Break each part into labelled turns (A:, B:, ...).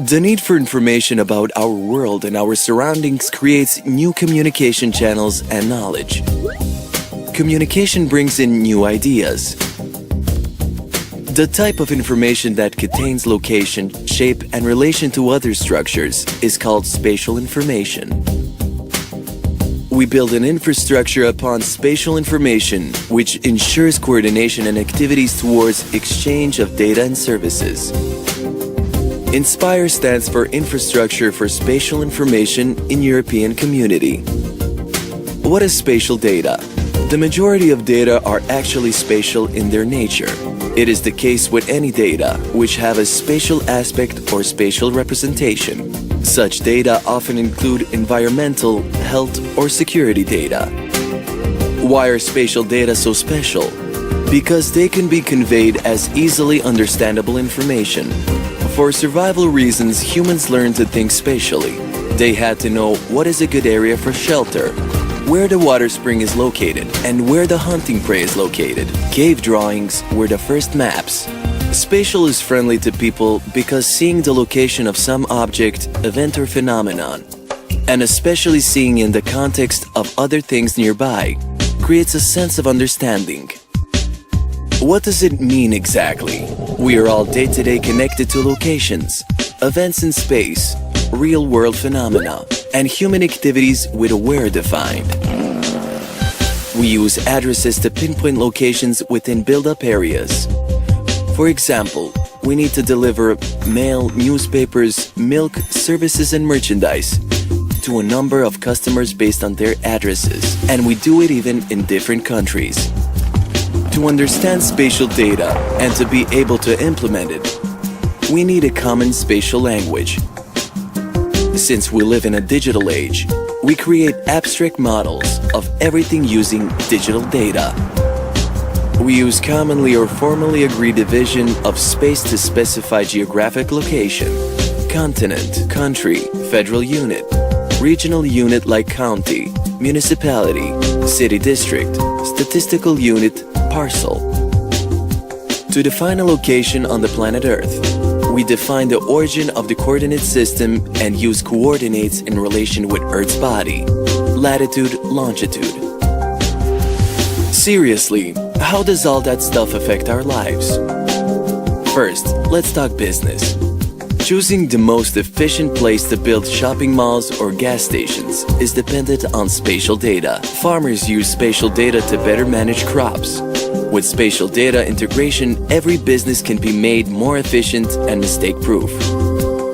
A: The need for information about our world and our surroundings creates new communication channels and knowledge. Communication brings in new ideas. The type of information that contains location, shape, and relation to other structures is called spatial information. We build an infrastructure upon spatial information, which ensures coordination and activities towards exchange of data and services. INSPIRE stands for Infrastructure for Spatial Information in European Community. What is spatial data? The majority of data are actually spatial in their nature. It is the case with any data which have a spatial aspect or spatial representation. Such data often include environmental, health, or security data. Why are spatial data so special? Because they can be conveyed as easily understandable information. For survival reasons, humans learned to think spatially. They had to know what is a good area for shelter, where the water spring is located, and where the hunting prey is located. Cave drawings were the first maps. Spatial is friendly to people because seeing the location of some object, event, or phenomenon, and especially seeing in the context of other things nearby, creates a sense of understanding. What does it mean exactly? We are all day-to-day connected to locations, events in space, real-world phenomena, and human activities with a where defined. We use addresses to pinpoint locations within build-up areas. For example, we need to deliver mail, newspapers, milk, services, and merchandise to a number of customers based on their addresses, and we do it even in different countries. To understand spatial data and to be able to implement it, we need a common spatial language. Since we live in a digital age, we create abstract models of everything using digital data. We use commonly or formally agreed division of space to specify geographic location, continent, country, federal unit, regional unit like county, municipality, city district, statistical unit, parcel. To define a location on the planet Earth, we define the origin of the coordinate system and use coordinates in relation with Earth's body, latitude, longitude. Seriously, how does all that stuff affect our lives? First, let's talk business. Choosing the most efficient place to build shopping malls or gas stations is dependent on spatial data. Farmers use spatial data to better manage crops. With spatial data integration, every business can be made more efficient and mistake-proof.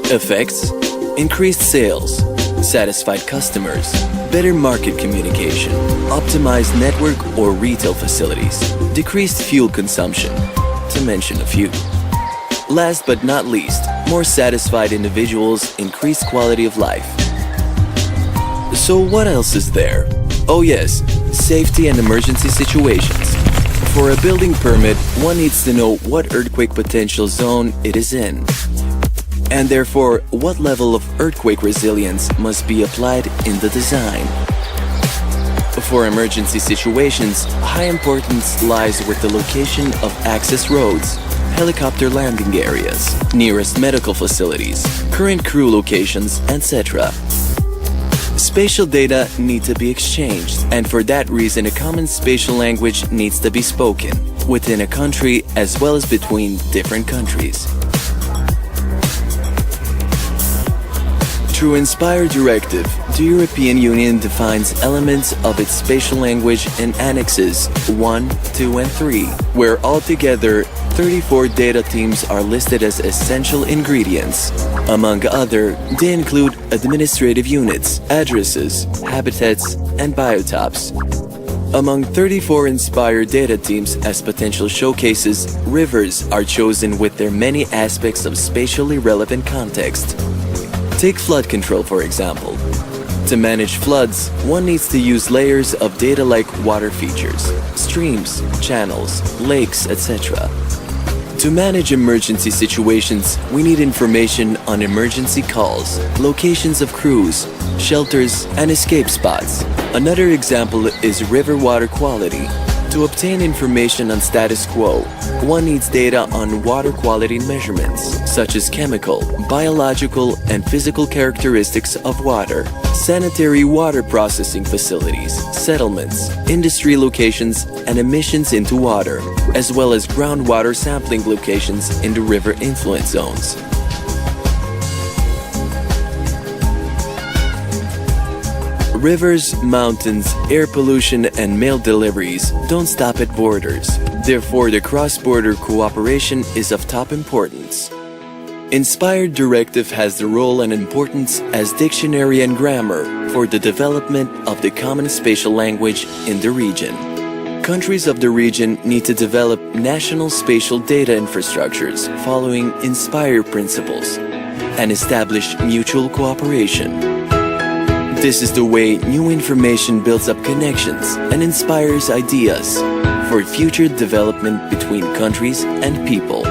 A: Effects: increased sales, satisfied customers, better market communication, optimized network or retail facilities, decreased fuel consumption, to mention a few. Last but not least, more satisfied individuals, increased quality of life. So what else is there? Oh yes, safety and emergency situations. For a building permit, one needs to know what earthquake potential zone it is in, and therefore what level of earthquake resilience must be applied in the design. For emergency situations, high importance lies with the location of access roads, helicopter landing areas, nearest medical facilities, current crew locations, etc. Spatial data need to be exchanged, and for that reason a common spatial language needs to be spoken within a country as well as between different countries. Through INSPIRE Directive, the European Union defines elements of its spatial language in Annexes 1, 2 and 3, where altogether 34 data teams are listed as essential ingredients. Among other, they include administrative units, addresses, habitats, and biotopes. Among 34 INSPIRE data teams as potential showcases, rivers are chosen with their many aspects of spatially relevant context. Take flood control, for example. To manage floods, one needs to use layers of data like water features, streams, channels, lakes, etc. To manage emergency situations, we need information on emergency calls, locations of crews, shelters, and escape spots. Another example is river water quality. To obtain information on status quo, one needs data on water quality measurements, such as chemical, biological, and physical characteristics of water, sanitary water processing facilities, settlements, industry locations, and emissions into water, as well as groundwater sampling locations in the river influence zones. Rivers, mountains, air pollution, and mail deliveries don't stop at borders. Therefore, the cross-border cooperation is of top importance. Inspired Directive has the role and importance as dictionary and grammar for the development of the common spatial language in the region. Countries of the region need to develop national spatial data infrastructures following Inspire principles and establish mutual cooperation. This is the way new information builds up connections and inspires ideas for future development between countries and people.